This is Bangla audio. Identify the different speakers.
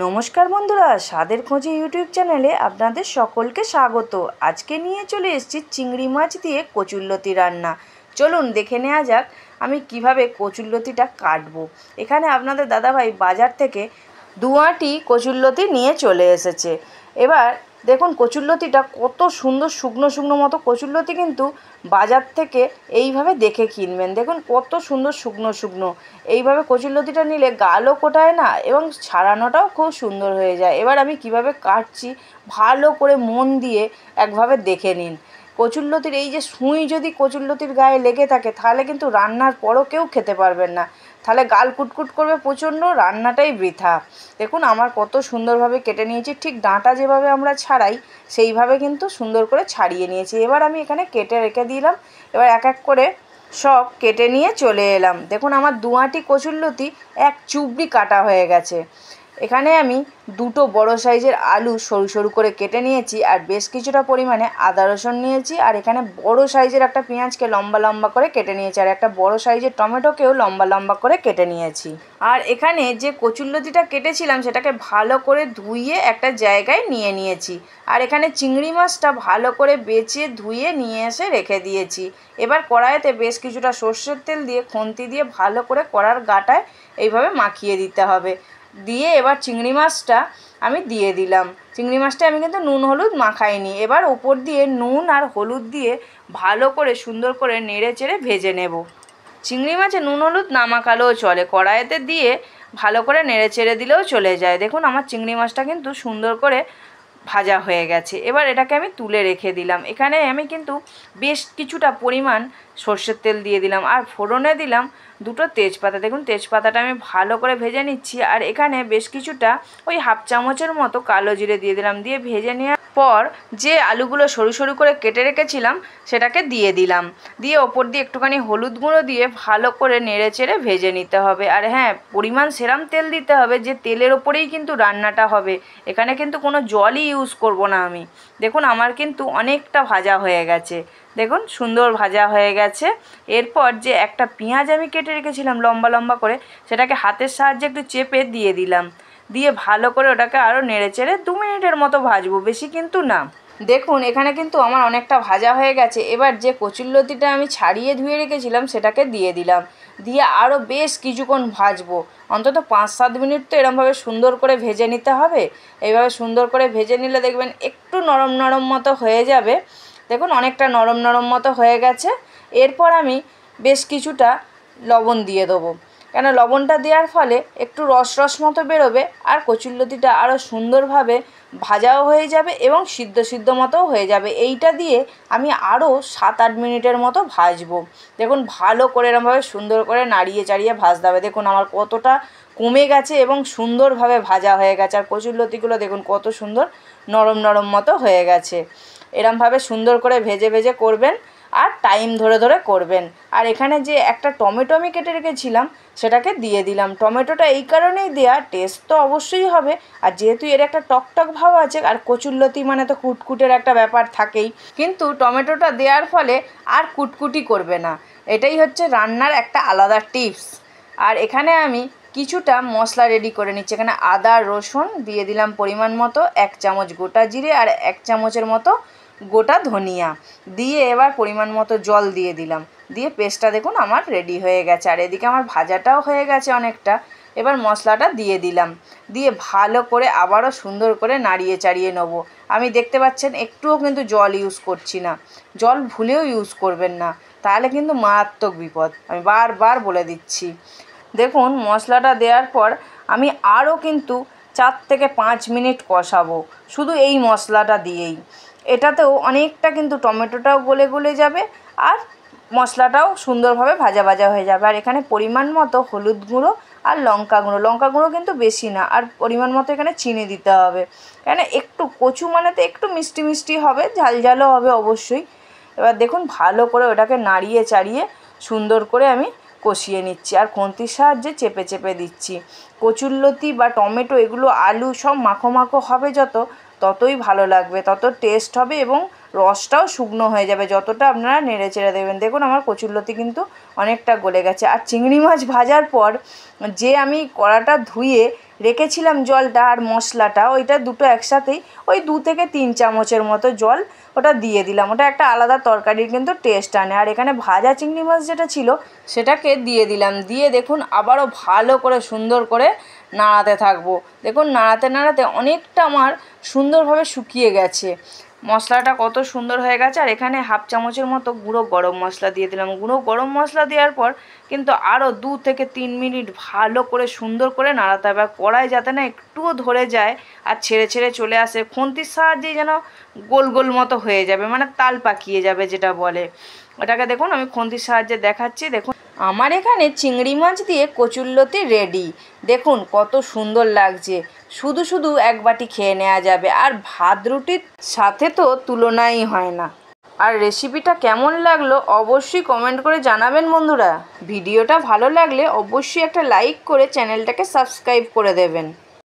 Speaker 1: নমস্কার বন্ধুরা, স্বাদের খোঁজে ইউটিউব চ্যানেলে আপনাদের সকলকে স্বাগত। আজকে নিয়ে চলে এসেছি চিংড়ি মাছ দিয়ে কচুরলতি রান্না। চলুন দেখে নেওয়া যাক আমি কিভাবে কচুরলতিটা কাটবো। এখানে আপনাদের দাদাভাই বাজার থেকে 2 আঁটি কচুরলতি নিয়ে চলে এসেছে। এবার দেখুন কচুরলতিটা কত সুন্দর শুকনো শুকনো মতো কচুরলতি, কিন্তু বাজার থেকে এইভাবে দেখে কিনবেন। দেখুন কত সুন্দর শুকনো শুকনো। এইভাবে কচুরলতিটা নিলে গালও কোটায় না এবং ছাড়ানোটাও খুব সুন্দর হয়ে যায়। এবার আমি কিভাবে কাটছি ভালো করে মন দিয়ে একভাবে দেখে নিন। কচুরলতির এই যে সুঁই যদি কচুরলতির গায়ে লেগে থাকে তাহলে কিন্তু রান্নার পরও কেউ খেতে পারবেন না, তাহলে গাল কুটকুট করবে প্রচণ্ড, রান্নাটাই বৃথা। দেখুন আমার কত সুন্দরভাবে কেটে নিয়েছি, ঠিক ডাঁটা যেভাবে আমরা ছাড়াই সেইভাবে কিন্তু সুন্দর করে ছাড়িয়ে নিয়েছি। এবার আমি এখানে কেটে রেখে দিলাম। এবার এক এক করে সব কেটে নিয়ে চলে এলাম। দেখুন আমার 2 আঁটি কচুরলতি এক চুবড়ি কাটা হয়ে গেছে। এখানে আমি 2টো বড় সাইজের আলু সরু সরু করে কেটে নিয়েছি, আর বেশ কিছুটা পরিমাণে আদা রসুন নিয়েছি, আর এখানে বড় সাইজের একটা পেঁয়াজকে লম্বা লম্বা করে কেটে নিয়েছি, আর একটা বড় সাইজের টমেটোকেও লম্বা লম্বা করে কেটে নিয়েছি। আর এখানে যে কচুরলতিটা কেটেছিলাম সেটাকে ভালো করে ধুয়ে একটা জায়গায় নিয়ে নিয়েছি। আর এখানে চিংড়ি মাছটা ভালো করে বেছে ধুয়ে নিয়ে এসে রেখে দিয়েছি। এবার কড়াইতে বেশ কিছুটা সর্ষের তেল দিয়ে খুন্তি দিয়ে ভালো করে কড়ার গাটায় এইভাবে মাখিয়ে দিতে হবে। দিয়ে এবার চিংড়ি মাছটা আমি দিয়ে দিলাম। চিংড়ি মাছটা আমি কিন্তু নুন হলুদ মাখাইনি। এবার ওপর দিয়ে নুন আর হলুদ দিয়ে ভালো করে সুন্দর করে নেড়ে চেড়ে ভেজে নেব। চিংড়ি মাছে নুন হলুদ না মাখালেও চলে, কড়াইতে দিয়ে ভালো করে নেড়ে চেড়ে দিলেও চলে যায়। দেখুন আমার চিংড়ি মাছটা কিন্তু সুন্দর করে ভাজা হয়ে গেছে। এবার এটাকে আমি তুলে রেখে দিলাম। এখানে আমি কিন্তু বেশ কিছুটা পরিমাণ সর্ষের তেল দিয়ে দিলাম, আর ফোড়নে দিলাম 2টো তেজপাতা। দেখুন তেজপাতাটা আমি ভালো করে ভেজে নিচ্ছি। আর এখানে বেশ কিছুটা ওই হাফ চামচের মতো কালো জিরে দিয়ে দিলাম। দিয়ে ভেজে নেওয়ার পর যে আলুগুলো সরু সরু করে কেটে রেখেছিলাম সেটাকে দিয়ে দিলাম। দিয়ে ওপর দিয়ে একটুখানি হলুদ গুঁড়ো দিয়ে ভালো করে নেড়ে চেড়ে ভেজে নিতে হবে। আর হ্যাঁ, পরিমাণ সেরাম তেল দিতে হবে যে তেলের ওপরেই কিন্তু রান্নাটা হবে, এখানে কিন্তু কোনো জলই ইউজ করব না আমি। দেখুন আমার কিন্তু অনেকটা ভাজা হয়ে গেছে। দেখুন সুন্দর ভাজা হয়ে গেছে। এরপর যে একটা পেঁয়াজ আমি কেটে রেখেছিলাম লম্বা লম্বা করে, সেটাকে হাতের সাহায্যে একটু চেপে দিয়ে দিলাম। দিয়ে ভালো করে ওটাকে আরও নেড়ে চেড়ে 2 মিনিটের মতো ভাজবো, বেশি কিন্তু না। দেখুন এখানে কিন্তু আমার অনেকটা ভাজা হয়ে গেছে। এবার যে কচুরলতিটা আমি ছাড়িয়ে ধুয়ে রেখেছিলাম সেটাকে দিয়ে দিলাম। দিয়ে আরও বেশ কিছুক্ষণ ভাজবো, অন্তত 5-7 মিনিট তো এরমভাবে সুন্দর করে ভেজে নিতে হবে। এইভাবে সুন্দর করে ভেজে নিলে দেখবেন একটু নরম নরম মতো হয়ে যাবে। দেখুন অনেকটা নরম নরম মতো হয়ে গেছে। এরপর আমি বেশ কিছুটা লবণ দিয়ে দেবো, কেন লবণটা দেওয়ার ফলে একটু রস রস মতো বেরোবে, আর কচুরলতিটা আরও সুন্দরভাবে ভাজাও হয়ে যাবে এবং সিদ্ধ সিদ্ধ মতোও হয়ে যাবে। এইটা দিয়ে আমি আরও 7-8 মিনিটের মতো ভাজবো। দেখুন ভালো করে এরমভাবে সুন্দর করে নাড়িয়ে চাড়িয়ে ভাজতে হবে। দেখুন আমার কতটা কমে গেছে এবং সুন্দরভাবে ভাজা হয়ে গেছে। আর কচুরলতিগুলো দেখুন কত সুন্দর নরম নরম মতো হয়ে গেছে। এরমভাবে সুন্দর করে ভেজে ভেজে করবেন, আর টাইম ধরে ধরে করবেন। আর এখানে যে একটা টমেটো আমি কেটে রেখেছিলাম সেটাকে দিয়ে দিলাম। টমেটোটা এই কারণেই দেওয়া, টেস্ট তো অবশ্যই হবে, আর যেহেতু এর একটা টকটক ভাব আছে, আর কচুরলতি মানে তো কুটকুটের একটা ব্যাপার থাকেই, কিন্তু টমেটোটা দেওয়ার ফলে আর কুটকুটি করবে না। এটাই হচ্ছে রান্নার একটা আলাদা টিপস। আর এখানে আমি কিছুটা মশলা রেডি করে নিচ্ছি। এখানে আদা রসুন দিয়ে দিলাম পরিমাণ মতো, 1 চামচ গোটা জিরে আর 1 চামচের মতো গোটা ধনিয়া দিয়ে এবার পরিমাণ মতো জল দিয়ে দিলাম। দিয়ে পেস্টটা দেখুন আমার রেডি হয়ে গেছে। আর এদিকে আমার ভাজাটাও হয়ে গেছে অনেকটা। এবার মশলাটা দিয়ে দিলাম। দিয়ে ভালো করে আবারও সুন্দর করে নাড়িয়ে চাড়িয়ে নেবো। আমি দেখতে পাচ্ছেন একটুও কিন্তু জল ইউজ করছি না, জল ভুলেও ইউজ করবেন না, তাহলে কিন্তু মারাত্মক বিপদ, আমি বারবার বলে দিচ্ছি। দেখুন মশলাটা দেওয়ার পর আমি আরও কিন্তু 4 থেকে 5 মিনিট কষাবো শুধু এই মশলাটা দিয়েই। এটাতেও অনেকটা কিন্তু টমেটোটাও গলে গলে যাবে, আর মশলাটাও সুন্দরভাবে ভাজা ভাজা হয়ে যাবে। আর এখানে পরিমাণ মতো হলুদ গুঁড়ো আর লঙ্কা গুঁড়ো কিন্তু বেশি না, আর পরিমাণ মতো এখানে চিনি দিতে হবে, কেন একটু কচু মানে তো একটু মিষ্টি মিষ্টি হবে, ঝাল ঝালও হবে অবশ্যই। এবার দেখুন ভালো করে ওটাকে নাড়িয়ে চাড়িয়ে সুন্দর করে আমি কষিয়ে নিচ্ছি, আর খুন্তির সাহায্যে চেপে চেপে দিচ্ছি। কচুরলতি বা টমেটো এগুলো আলু সব মাখো মাখো হবে যত, ততই ভালো লাগবে, তত টেস্ট হবে এবং রসটাও শুকনো হয়ে যাবে যতটা আপনারা নেড়ে চেড়ে দেবেন। দেখুন আমার কচুরলতি কিন্তু অনেকটা গলে গেছে। আর চিংড়ি মাছ ভাজার পর যে আমি কড়াটা ধুয়ে রেখেছিলাম জলটা আর মশলাটা, ওইটা দুটো একসাথেই ওই 2 থেকে 3 চামচের মতো জল ওটা দিয়ে দিলাম। ওটা একটা আলাদা তরকারির কিন্তু টেস্ট আনে। আর এখানে ভাজা চিংড়ি মাছ যেটা ছিল সেটাকে দিয়ে দিলাম। দিয়ে দেখুন আবারও ভালো করে সুন্দর করে নাড়াতে থাকবো। দেখুন নাড়াতে নাড়াতে অনেকটা আমার সুন্দরভাবে শুকিয়ে গেছে, মশলাটা কত সুন্দর হয়ে গেছে। আর এখানে হাফ চামচের মতো গুঁড়ো গরম মশলা দিয়ে দিলাম। গুঁড়ো গরম মশলা দেওয়ার পর কিন্তু আরও 2 থেকে 3 মিনিট ভালো করে সুন্দর করে নাড়াতে হবে। আর কড়াই যাতে না একটুও ধরে যায় আর ছেড়ে ছেড়ে চলে আসে, খুন্তির সাহায্যে যেন গোল গোল মতো হয়ে যাবে, মানে তাল পাকিয়ে যাবে যেটা বলে। ওটাকে দেখুন আমি খুন্তির সাহায্যে দেখাচ্ছি। দেখুন আমার এখানে চিংড়ি মাছ দিয়ে কচুরলতি রেডি। দেখুন কত সুন্দর লাগছে, শুধু শুধু এক বাটি খেয়ে নেওয়া যাবে। আর ভাত রুটির সাথে তো তুলনাই হয় না। আর রেসিপিটা কেমন লাগলো অবশ্যই কমেন্ট করে জানাবেন বন্ধুরা। ভিডিওটা ভালো লাগলে অবশ্যই একটা লাইক করে চ্যানেলটাকে সাবস্ক্রাইব করে দেবেন।